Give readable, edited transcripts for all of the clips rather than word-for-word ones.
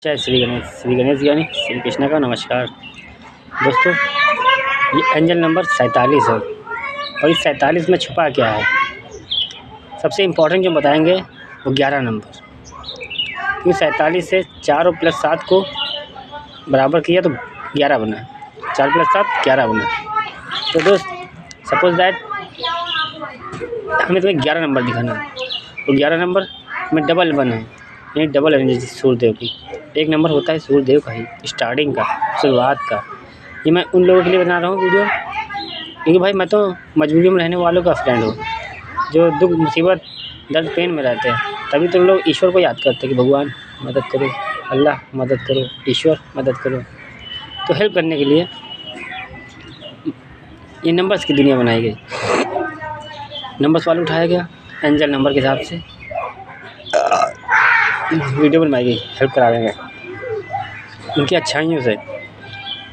जय श्री गणेश यानी श्री कृष्ण का नमस्कार। दोस्तों, ये एंजल नंबर 47 है और इस 47 में छुपा क्या है। सबसे इम्पोर्टेंट जो बताएंगे वो 11 नंबर, क्योंकि 47 से 4 और प्लस 7 को बराबर किया तो 11 बना, 4 प्लस 7 11 बना। तो दोस्त, सपोज दैट हमें तुम्हें 11 नंबर दिखाना है, तो 11 नंबर में डबल वन है, यानी डबल एनर्जी सूर्यदेव की। एक नंबर होता है सूर्यदेव का ही, स्टार्टिंग का, शुरुआत का। ये मैं उन लोगों के लिए बना रहा हूँ वीडियो, क्योंकि भाई मैं तो मजबूरी में रहने वालों का फ्रेंड हूँ, जो दुख मुसीबत दर्द पेन में रहते हैं। तभी तो लोग ईश्वर को याद करते हैं कि भगवान मदद करो, अल्लाह मदद करो, ईश्वर मदद करो। तो हेल्प करने के लिए ये नंबर्स की दुनिया बनाई गई, नंबर्स वाले उठाया गया, एंजल नंबर के हिसाब से वीडियो बनवाई गई, हेल्प करा देंगे उनकी अच्छाइयों से।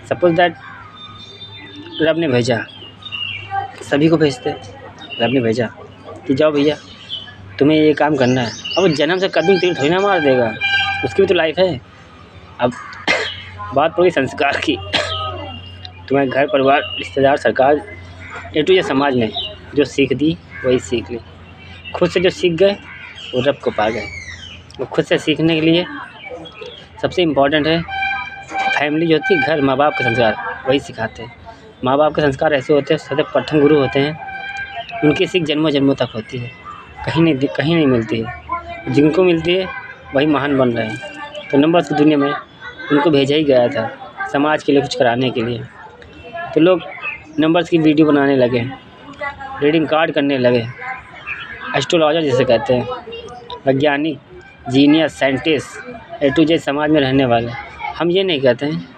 सपोज दैट रब ने भेजा, सभी को भेजते, रब ने भेजा कि जाओ भैया तुम्हें ये काम करना है। अब वो जन्म से कदम तीर थोड़ी ना मार देगा, उसकी भी तो लाइफ है। अब बात पड़ी संस्कार की, तुम्हारे घर परिवार रिश्तेदार सरकार ए टू जेड समाज ने जो सीख दी वही सीख ली। खुद से जो सीख गए वो रब को पा गए। वो खुद से सीखने के लिए सबसे इम्पॉर्टेंट है फैमिली जो होती है, घर, माँ बाप के संस्कार वही सिखाते हैं। माँ बाप के संस्कार ऐसे होते हैं, सदैव प्रथम गुरु होते हैं, उनकी सीख जन्मों जन्मों तक होती है, कहीं नहीं मिलती है। जिनको मिलती है वही महान बन रहे हैं। तो नंबर्स की दुनिया में उनको भेजा ही गया था समाज के लिए कुछ कराने के लिए। तो लोग नंबर्स की वीडियो बनाने लगे, रीडिंग कार्ड करने लगे, एस्ट्रोलॉजर जिसे कहते हैं, वैज्ञानिक, जीनियस, साइंटिस्ट, ए टू जेड समाज में रहने वाले। हम ये नहीं कहते हैं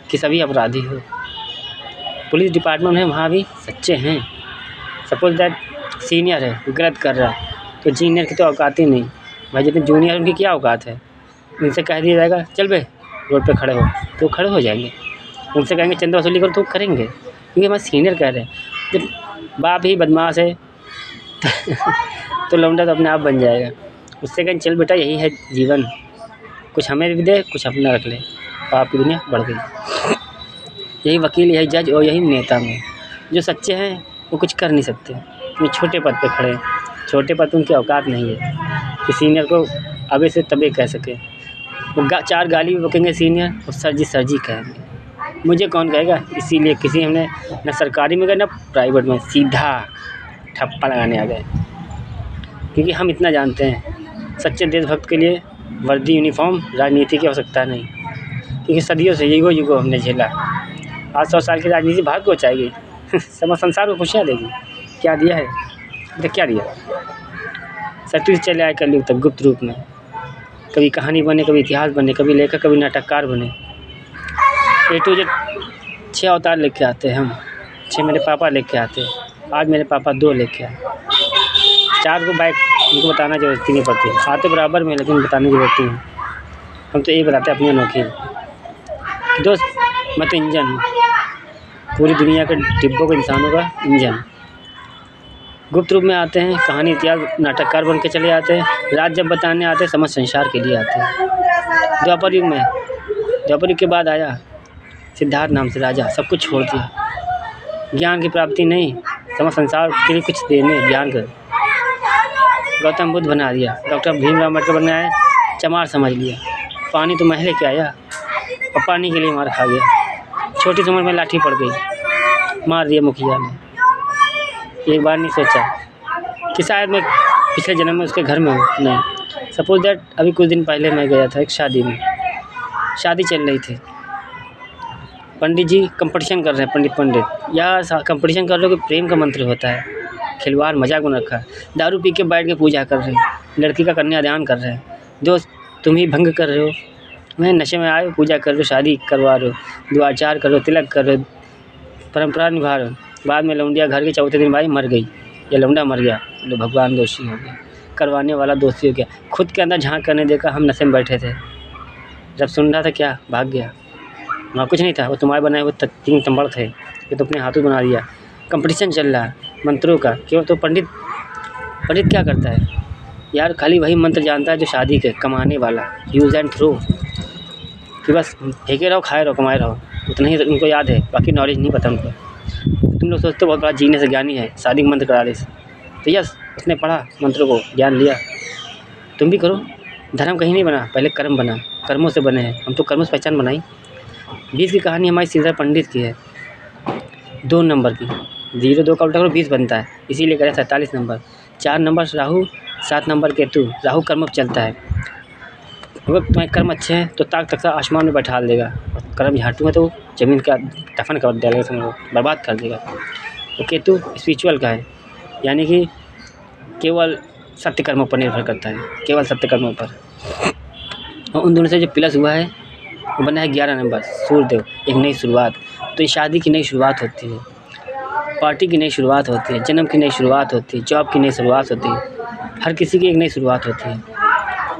कि सभी अपराधी हो, पुलिस डिपार्टमेंट में वहाँ भी सच्चे हैं। सपोज दैट सीनियर है, गलत कर रहा है, तो जूनियर की तो औकात ही नहीं भाई। जितने जूनियर उनकी क्या औकात है, उनसे कह दिया जाएगा चल बे रोड पे खड़े हो, तो खड़े हो जाएंगे। उनसे कहेंगे चंदा वसूली करो तो करेंगे, क्योंकि हमारे सीनियर कह रहे हैं। जब बाप ही बदमाश है तो लौंडा तो अपने आप बन जाएगा। उससे कहें चल बेटा यही है जीवन, कुछ हमें भी दे, कुछ अपना रख ले, तो आपकी दुनिया बढ़ गई। यही वकील, यही जज और यही नेता में जो सच्चे हैं वो कुछ कर नहीं सकते, वो छोटे पद पे खड़े हैं। छोटे पद उनकी औकात नहीं है कि सीनियर को आगे से तबे कह सके। वो 4 गाली भी बकेंगे सीनियर, और सर जी कहेंगे। मुझे कौन कहेगा, इसीलिए किसी हमने न सरकारी में गए न प्राइवेट में, सीधा ठप्पा लगाने आ गए। क्योंकि हम इतना जानते हैं, सच्चे देशभक्त के लिए वर्दी यूनिफॉर्म राजनीति की आवश्यकता नहीं, क्योंकि सदियों से युगों हमने झेला। आज 100 साल की राजनीति भाग को चाहेगी संसार को खुशियाँ देगी। क्या दिया है, तो क्या दिया, सत्य चले आए कलयुग तक गुप्त रूप में। कभी कहानी बने, कभी इतिहास बने, कभी लेखक, कभी नाटककार बने। ए टू जेड 6 अवतार लेके आते हैं हम, 6 मेरे पापा लेके आते हैं। आज मेरे पापा 2 लेके आए, 4 को बाइक उनको बताना जरूरत नहीं पड़ती, आते बराबर में, लेकिन बताने की जरूरत नहीं। हम तो ये बताते हैं अपनी अनोखी। दोस्त, मैं तो इंजन हूँ, पूरी दुनिया के डिब्बों के इंसानों का इंजन। गुप्त रूप में आते हैं, कहानी इतिहास नाटककार बन के चले आते हैं। राज जब बताने आते हैं, समझ संसार के लिए आते हैं। द्वापर युग में, द्वापर युग के बाद आया सिद्धार्थ नाम से राजा, सब कुछ छोड़ दिया, ज्ञान की प्राप्ति नहीं, समझ संसार के लिए कुछ देने ज्ञान कर। गौतम बुद्ध बना दिया, डॉक्टर भीमराव अम्बेडकर बनने आए, चमार समझ लिया, पानी तो महले के आया और पानी के लिए मार खा गया। छोटी सी उम्र में लाठी पड़ गई, मार दिया मुखिया ने। एक बार नहीं सोचा कि शायद मैं पिछले जन्म में उसके घर में हूँ, नहीं। सपोज दैट अभी कुछ दिन पहले मैं गया था एक शादी में, शादी चल रही थी, पंडित जी कंपटीशन कर रहे हैं, पंडित यार कंपटीशन कर रहे हो कि प्रेम का मंत्र होता है, खिलवाड़ मजाक बन रखा है। दारू पी के बैठ के पूजा कर रहे हैं, लड़की का कन्यादान कर रहे हैं। दोस्त, तुम ही भंग कर रहे हो, मैं नशे में आए पूजा कर रहे हो, शादी करवा रहे हो, द्वाचार कर रहे हो, तिलक कर रहे हो, परंपरा निभा रहे हो। बाद में लौंडिया घर के चौथे दिन भाई मर गई, या लौंडा मर गया, लो भगवान दोषी हो गया, करवाने वाला दोषी हो गया। खुद के अंदर झांक करने देखा, हम नशे में बैठे थे, जब सुन रहा था क्या भाग गया, वहाँ कुछ नहीं था, वो तुम्हारे बनाए हुए 3 तंबड़ थे, ये तो अपने हाथों बना दिया। कंपटीशन चल रहा है मंत्रों का, क्यों? तो पंडित क्या करता है यार, खाली वही मंत्र जानता है जो शादी के कमाने वाला, यूज़ एंड थ्रो। कि बस फेंके रहो, खाए रहो, कमाए रहो, उतना ही उनको याद है, बाकी नॉलेज नहीं पता उनको। तुम लोग सोचते हो बहुत बड़ा जीनियस है, ज्ञानी है, शादी का मंत्र करा दे। तो यस, उसने पढ़ा मंत्रों को, ज्ञान लिया। तुम भी करो। धर्म कहीं नहीं बना, पहले कर्म बना, कर्मों से बने हैं हम, तो कर्मों से पहचान बनाई। 20 की कहानी हमारी श्रीधर पंडित की है, 2 नंबर की। 0 2 का उल्टा करो 20 बनता है, इसीलिए करें 47 number. 4 number Rahu, 7 number Ketu. Rahu कर्म पर चलता है, अगर तुम्हारे कर्म अच्छे हैं तो ताक तक आसमान में बैठा देगा, और कर्म झाटू है तो ज़मीन का दफन कर देगा, समझो बर्बाद कर देगा। तो केतु स्पिरिचुअल का है, यानी कि केवल सत्य कर्मों पर निर्भर करता है, केवल सत्य कर्मों पर। और उन दोनों से जो प्लस हुआ है वो बना है 11 नंबर, सूर्यदेव, एक नई शुरुआत। तो ये शादी की नई शुरुआत होती है, पार्टी की नई शुरुआत होती है, जन्म की नई शुरुआत होती है, जॉब की नई शुरुआत होती है, हर किसी की एक नई शुरुआत होती है।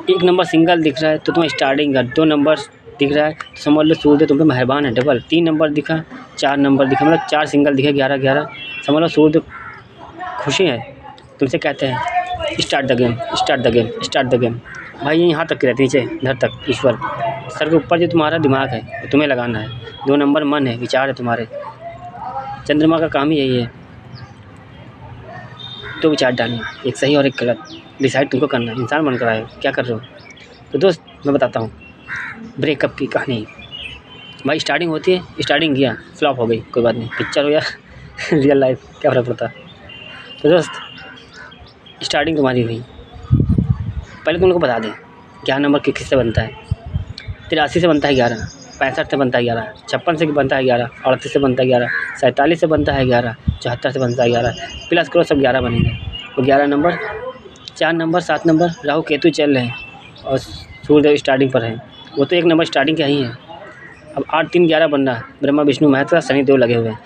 1 नंबर सिंगल दिख रहा है तो तुम्हें स्टार्टिंग है, 2 नंबर दिख रहा है तो समझ लो सूर्यदेव तुम पे मेहरबान है, डबल। 3 नंबर दिखा, 4 नंबर दिखा, मतलब 4 सिंगल दिखे, 11 11, समझ लो सूर्यदेव खुशी है, तुमसे कहते हैं start the game, start the game, start the game. भाई ये यहाँ तक की रहती, नीचे धर तक ईश्वर, सर के ऊपर जो तुम्हारा दिमाग है वो तुम्हें लगाना है। 2 नंबर मन है, विचार है तुम्हारे, चंद्रमा का काम ही यही है, तो विचार डालना, एक सही और एक गलत डिसाइड तुमको करना है। इंसान बनकर आए हो, क्या कर रहे हो। तो दोस्त मैं बताता हूँ ब्रेकअप की कहानी। भाई स्टार्टिंग होती है, स्टार्टिंग किया, फ्लॉप हो गई, कोई बात नहीं, पिक्चर हो या रियल लाइफ क्या फ़र्क पड़ता। तो दोस्त स्टार्टिंग तुम्हारी हुई, पहले तुम लोग को बता दें 11 नंबर किससे बनता है। 83 से बनता है 11, 65 से बनता है 11, 56 से बनता है 11, 38 से बनता है 11, 47 से बनता है 11, 74 से बनता है 11, प्लस करो सब 11 बनेंगे। तो 11 number, 4 number, 7 number Rahu Ketu चल रहे हैं और सूर्य स्टार्टिंग पर है, वो तो 1 नंबर स्टार्टिंग का ही है। अब 8 3 11 बन रहा है, ब्रह्मा विष्णु महेश शनि देव लगे हुए हैं।